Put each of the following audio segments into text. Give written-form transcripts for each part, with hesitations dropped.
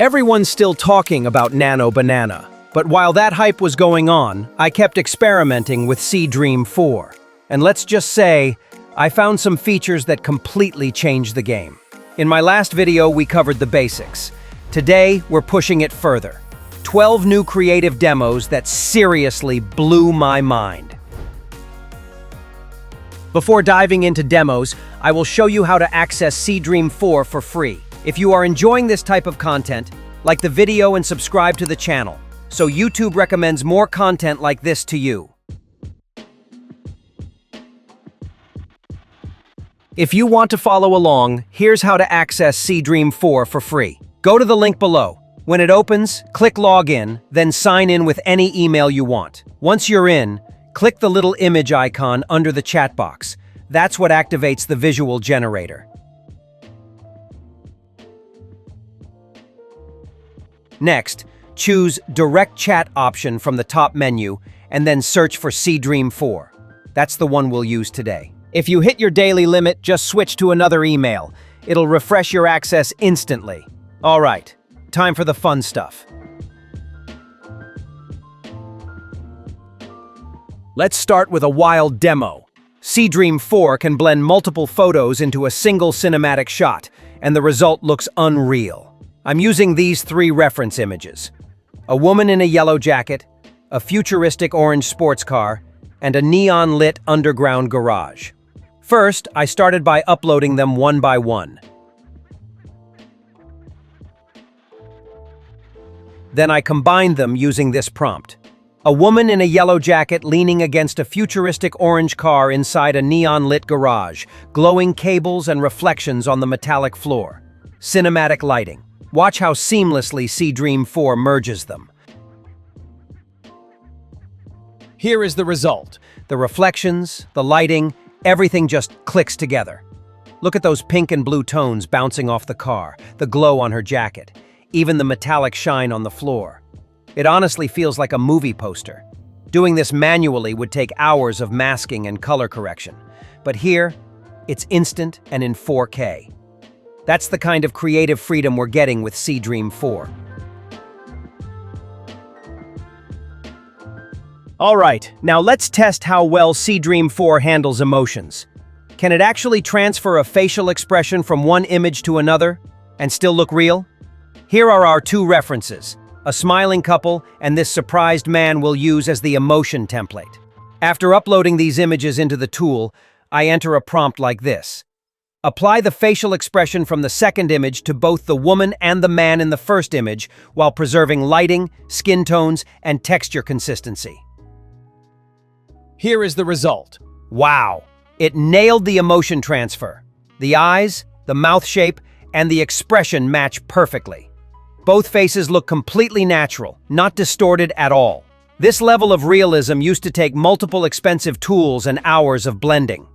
Everyone's still talking about Nano Banana, but while that hype was going on, I kept experimenting with Seedream 4. And let's just say, I found some features that completely changed the game. In my last video, we covered the basics. Today, we're pushing it further. 12 new creative demos that seriously blew my mind. Before diving into demos, I will show you how to access Seedream 4 for free. If you are enjoying this type of content, like the video and subscribe to the channel, so YouTube recommends more content like this to you. If you want to follow along, here's how to access Seedream 4 for free. Go to the link below. When it opens, click Login, then sign in with any email you want. Once you're in, click the little image icon under the chat box. That's what activates the visual generator. Next, choose Direct Chat option from the top menu and then search for Seedream 4. That's the one we'll use today. If you hit your daily limit, just switch to another email. It'll refresh your access instantly. All right, time for the fun stuff. Let's start with a wild demo. Seedream 4 can blend multiple photos into a single cinematic shot, and the result looks unreal. I'm using these 3 reference images: a woman in a yellow jacket, a futuristic orange sports car, and a neon-lit underground garage. First, I started by uploading them one by one. Then I combined them using this prompt: a woman in a yellow jacket leaning against a futuristic orange car inside a neon-lit garage, glowing cables and reflections on the metallic floor. Cinematic lighting. Watch how seamlessly Seedream 4 merges them. Here is the result. The reflections, the lighting, everything just clicks together. Look at those pink and blue tones bouncing off the car, the glow on her jacket, even the metallic shine on the floor. It honestly feels like a movie poster. Doing this manually would take hours of masking and color correction. But here, it's instant and in 4K. That's the kind of creative freedom we're getting with Seedream 4. All right, now let's test how well Seedream 4 handles emotions. Can it actually transfer a facial expression from one image to another and still look real? Here are our 2 references, a smiling couple and this surprised man we'll use as the emotion template. After uploading these images into the tool, I enter a prompt like this: apply the facial expression from the second image to both the woman and the man in the first image while preserving lighting, skin tones, and texture consistency. Here is the result. Wow! It nailed the emotion transfer. The eyes, the mouth shape, and the expression match perfectly. Both faces look completely natural, not distorted at all. This level of realism used to take multiple expensive tools and hours of blending.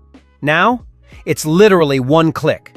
Now, it's literally one click.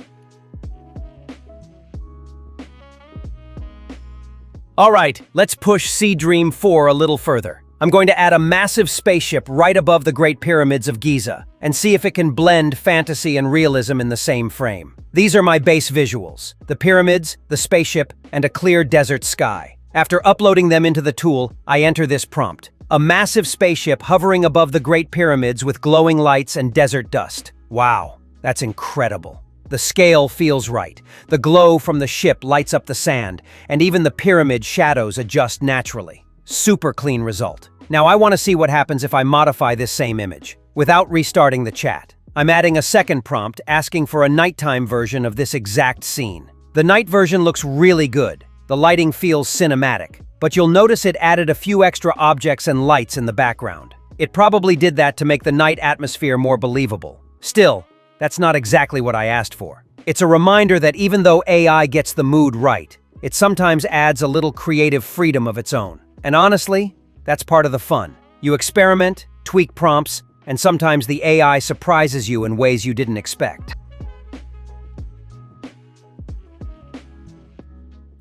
All right, let's push Seedream 4 a little further. I'm going to add a massive spaceship right above the Great Pyramids of Giza and see if it can blend fantasy and realism in the same frame. These are my base visuals: the pyramids, the spaceship, and a clear desert sky. After uploading them into the tool, I enter this prompt: a massive spaceship hovering above the Great Pyramids with glowing lights and desert dust. Wow. That's incredible. The scale feels right. The glow from the ship lights up the sand, and even the pyramid shadows adjust naturally. Super clean result. Now I want to see what happens if I modify this same image, without restarting the chat. I'm adding a second prompt asking for a nighttime version of this exact scene. The night version looks really good. The lighting feels cinematic, but you'll notice it added a few extra objects and lights in the background. It probably did that to make the night atmosphere more believable. Still, that's not exactly what I asked for. It's a reminder that even though AI gets the mood right, it sometimes adds a little creative freedom of its own. And honestly, that's part of the fun. You experiment, tweak prompts, and sometimes the AI surprises you in ways you didn't expect.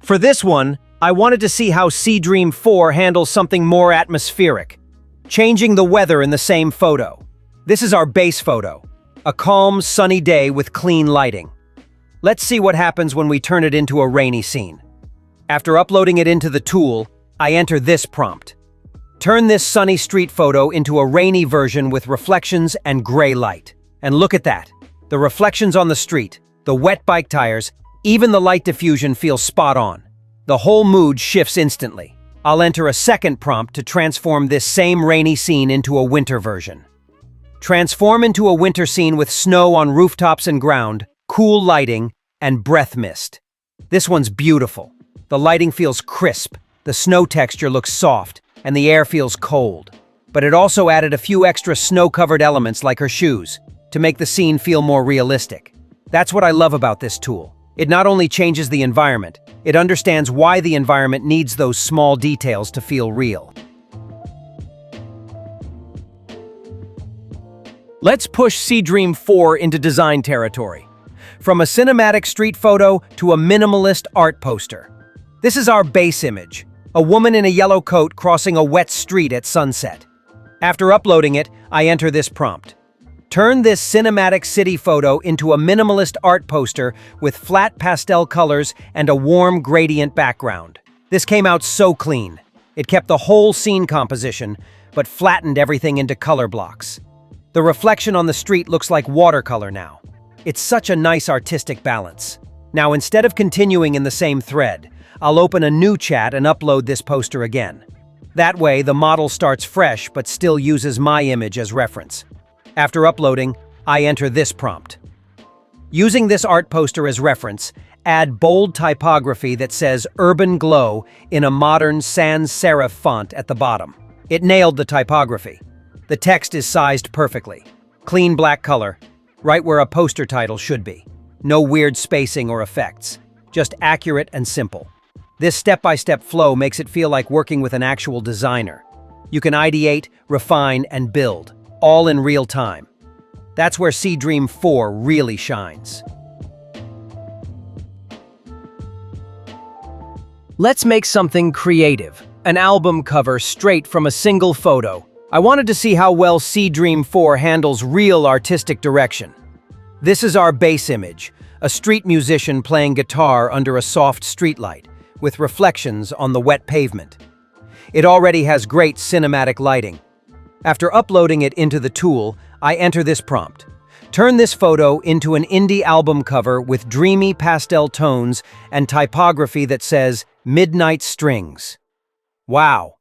For this one, I wanted to see how Seedream 4 handles something more atmospheric, changing the weather in the same photo. This is our base photo. A calm, sunny day with clean lighting. Let's see what happens when we turn it into a rainy scene. After uploading it into the tool, I enter this prompt. Turn this sunny street photo into a rainy version with reflections and gray light. And look at that. The reflections on the street, the wet bike tires, even the light diffusion feels spot on. The whole mood shifts instantly. I'll enter a second prompt to transform this same rainy scene into a winter version. Transform into a winter scene with snow on rooftops and ground, cool lighting, and breath mist. This one's beautiful. The lighting feels crisp, the snow texture looks soft, and the air feels cold. But it also added a few extra snow-covered elements like her shoes to make the scene feel more realistic. That's what I love about this tool. It not only changes the environment, it understands why the environment needs those small details to feel real. Let's push Seedream 4 into design territory. From a cinematic street photo to a minimalist art poster. This is our base image, a woman in a yellow coat crossing a wet street at sunset. After uploading it, I enter this prompt. Turn this cinematic city photo into a minimalist art poster with flat pastel colors and a warm gradient background. This came out so clean. It kept the whole scene composition, but flattened everything into color blocks. The reflection on the street looks like watercolor now. It's such a nice artistic balance. Now, instead of continuing in the same thread, I'll open a new chat and upload this poster again. That way, the model starts fresh but still uses my image as reference. After uploading, I enter this prompt. Using this art poster as reference, add bold typography that says Urban Glow in a modern sans serif font at the bottom. It nailed the typography. The text is sized perfectly. Clean black color, right where a poster title should be. No weird spacing or effects. Just accurate and simple. This step-by-step flow makes it feel like working with an actual designer. You can ideate, refine, and build, all in real time. That's where Seedream 4 really shines. Let's make something creative. An album cover straight from a single photo. I wanted to see how well Seedream 4 handles real artistic direction. This is our base image, a street musician playing guitar under a soft streetlight, with reflections on the wet pavement. It already has great cinematic lighting. After uploading it into the tool, I enter this prompt. Turn this photo into an indie album cover with dreamy pastel tones and typography that says Midnight Strings. Wow,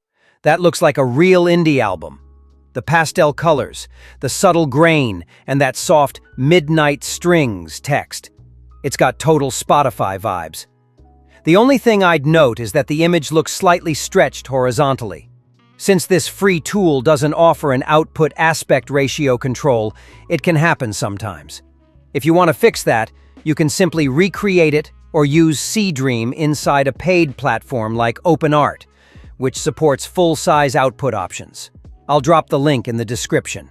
that looks like a real indie album. The pastel colors, the subtle grain, and that soft Midnight Strings text. It's got total Spotify vibes. The only thing I'd note is that the image looks slightly stretched horizontally. Since this free tool doesn't offer an output aspect ratio control, it can happen sometimes. If you want to fix that, you can simply recreate it or use Seedream inside a paid platform like OpenArt, which supports full-size output options. I'll drop the link in the description.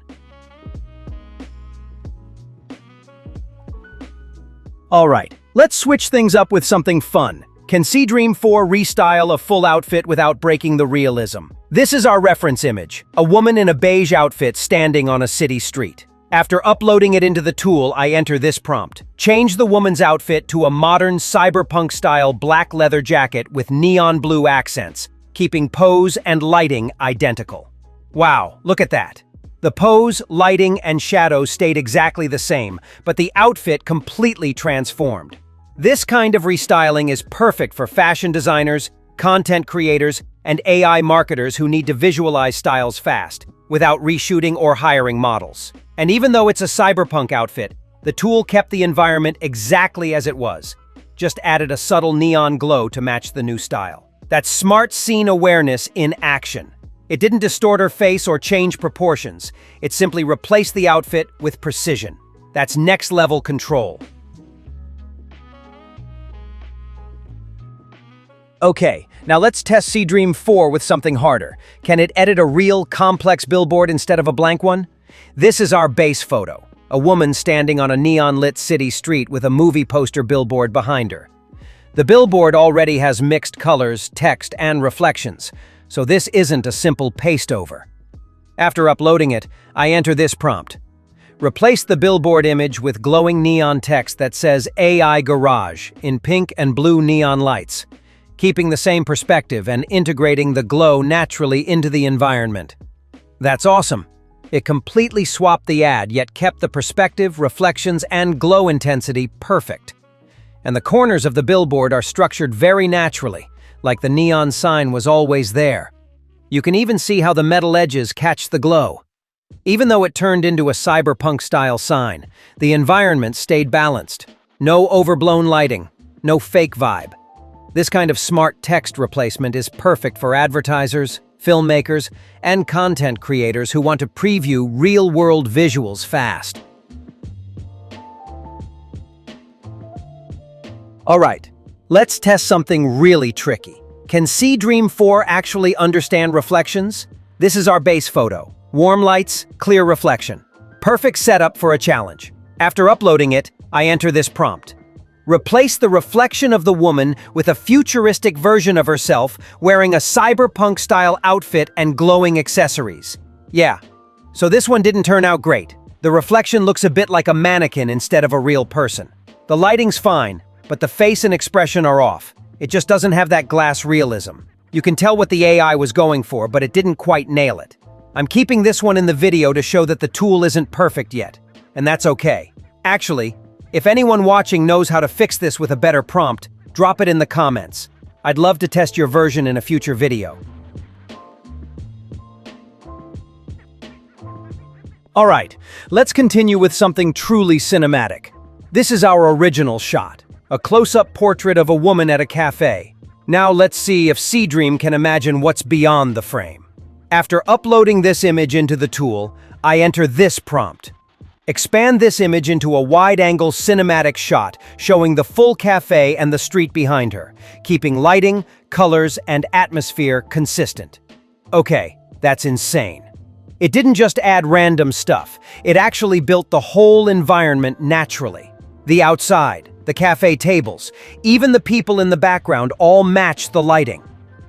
Alright, let's switch things up with something fun. Can Seedream 4 restyle a full outfit without breaking the realism? This is our reference image, a woman in a beige outfit standing on a city street. After uploading it into the tool, I enter this prompt. Change the woman's outfit to a modern cyberpunk-style black leather jacket with neon blue accents, keeping pose and lighting identical. Wow, look at that. The pose, lighting, and shadows stayed exactly the same, but the outfit completely transformed. This kind of restyling is perfect for fashion designers, content creators, and AI marketers who need to visualize styles fast, without reshooting or hiring models. And even though it's a cyberpunk outfit, the tool kept the environment exactly as it was, just added a subtle neon glow to match the new style. That's smart scene awareness in action. It didn't distort her face or change proportions. It simply replaced the outfit with precision. That's next-level control. Okay, now let's test Seedream 4 with something harder. Can it edit a real, complex billboard instead of a blank one? This is our base photo. A woman standing on a neon-lit city street with a movie poster billboard behind her. The billboard already has mixed colors, text, and reflections, so this isn't a simple paste-over. After uploading it, I enter this prompt. Replace the billboard image with glowing neon text that says AI Garage in pink and blue neon lights. keeping the same perspective and integrating the glow naturally into the environment. That's awesome. It completely swapped the ad, yet kept the perspective, reflections, and glow intensity perfect. And the corners of the billboard are structured very naturally, like the neon sign was always there. You can even see how the metal edges catch the glow. Even though it turned into a cyberpunk-style sign, the environment stayed balanced. No overblown lighting, no fake vibe. This kind of smart text replacement is perfect for advertisers, filmmakers, and content creators who want to preview real-world visuals fast. All right, let's test something really tricky. Can Seedream 4 actually understand reflections? This is our base photo. Warm lights, clear reflection. Perfect setup for a challenge. After uploading it, I enter this prompt. Replace the reflection of the woman with a futuristic version of herself wearing a cyberpunk-style outfit and glowing accessories. Yeah, so this one didn't turn out great. The reflection looks a bit like a mannequin instead of a real person. The lighting's fine, but the face and expression are off. It just doesn't have that glass realism. You can tell what the AI was going for, but it didn't quite nail it. I'm keeping this one in the video to show that the tool isn't perfect yet, and that's okay. Actually, if anyone watching knows how to fix this with a better prompt, drop it in the comments. I'd love to test your version in a future video. Alright, let's continue with something truly cinematic. This is our original shot, a close-up portrait of a woman at a cafe. Now let's see if Seedream can imagine what's beyond the frame. After uploading this image into the tool, I enter this prompt. Expand this image into a wide-angle cinematic shot showing the full cafe and the street behind her, keeping lighting, colors, and atmosphere consistent. Okay, that's insane. It didn't just add random stuff, it actually built the whole environment naturally. The outside, the cafe tables, even the people in the background all matched the lighting.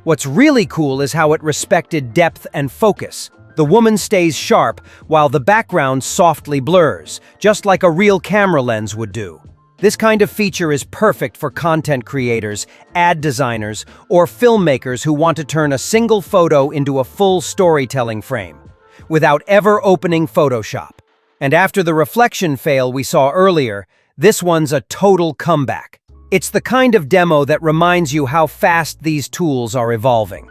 What's really cool is how it respected depth and focus. The woman stays sharp while the background softly blurs, just like a real camera lens would do. This kind of feature is perfect for content creators, ad designers, or filmmakers who want to turn a single photo into a full storytelling frame, without ever opening Photoshop. And after the reflection fail we saw earlier, this one's a total comeback. It's the kind of demo that reminds you how fast these tools are evolving.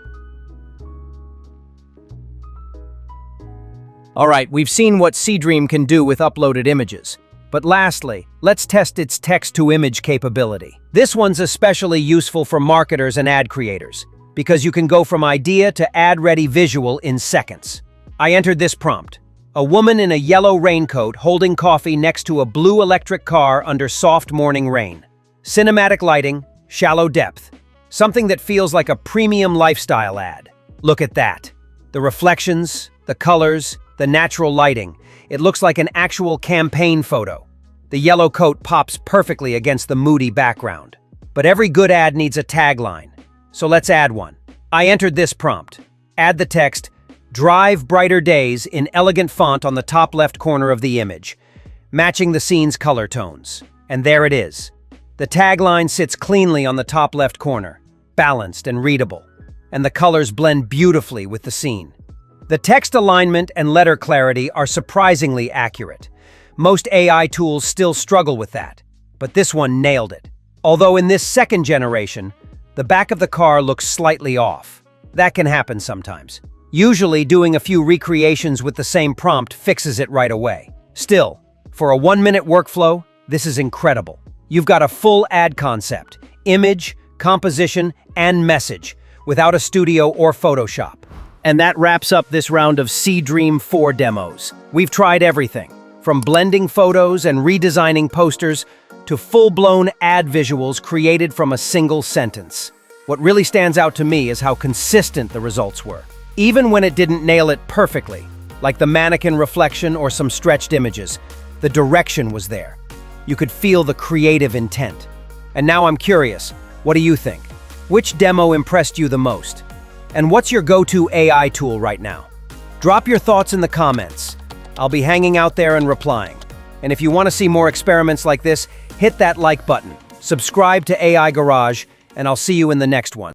Alright, we've seen what Seedream can do with uploaded images. But lastly, let's test its text-to-image capability. This one's especially useful for marketers and ad creators, because you can go from idea to ad-ready visual in seconds. I entered this prompt. A woman in a yellow raincoat holding coffee next to a blue electric car under soft morning rain. Cinematic lighting, shallow depth. Something that feels like a premium lifestyle ad. Look at that. The reflections, the colors, the natural lighting. It looks like an actual campaign photo. The yellow coat pops perfectly against the moody background. But every good ad needs a tagline. So let's add one. I entered this prompt. Add the text, "Drive brighter days" in elegant font on the top left corner of the image, matching the scene's color tones. And there it is. The tagline sits cleanly on the top left corner, balanced and readable. And the colors blend beautifully with the scene. The text alignment and letter clarity are surprisingly accurate. Most AI tools still struggle with that, but this one nailed it. Although in this second generation, the back of the car looks slightly off. That can happen sometimes. Usually, doing a few recreations with the same prompt fixes it right away. Still, for a 1-minute workflow, this is incredible. You've got a full ad concept, image, composition, and message, without a studio or Photoshop. And that wraps up this round of Seedream 4 demos. We've tried everything, from blending photos and redesigning posters to full-blown ad visuals created from a single sentence. What really stands out to me is how consistent the results were. Even when it didn't nail it perfectly, like the mannequin reflection or some stretched images, the direction was there. You could feel the creative intent. And now I'm curious, what do you think? Which demo impressed you the most? And what's your go-to AI tool right now? Drop your thoughts in the comments. I'll be hanging out there and replying. And if you want to see more experiments like this, hit that like button, subscribe to AI Garage, and I'll see you in the next one.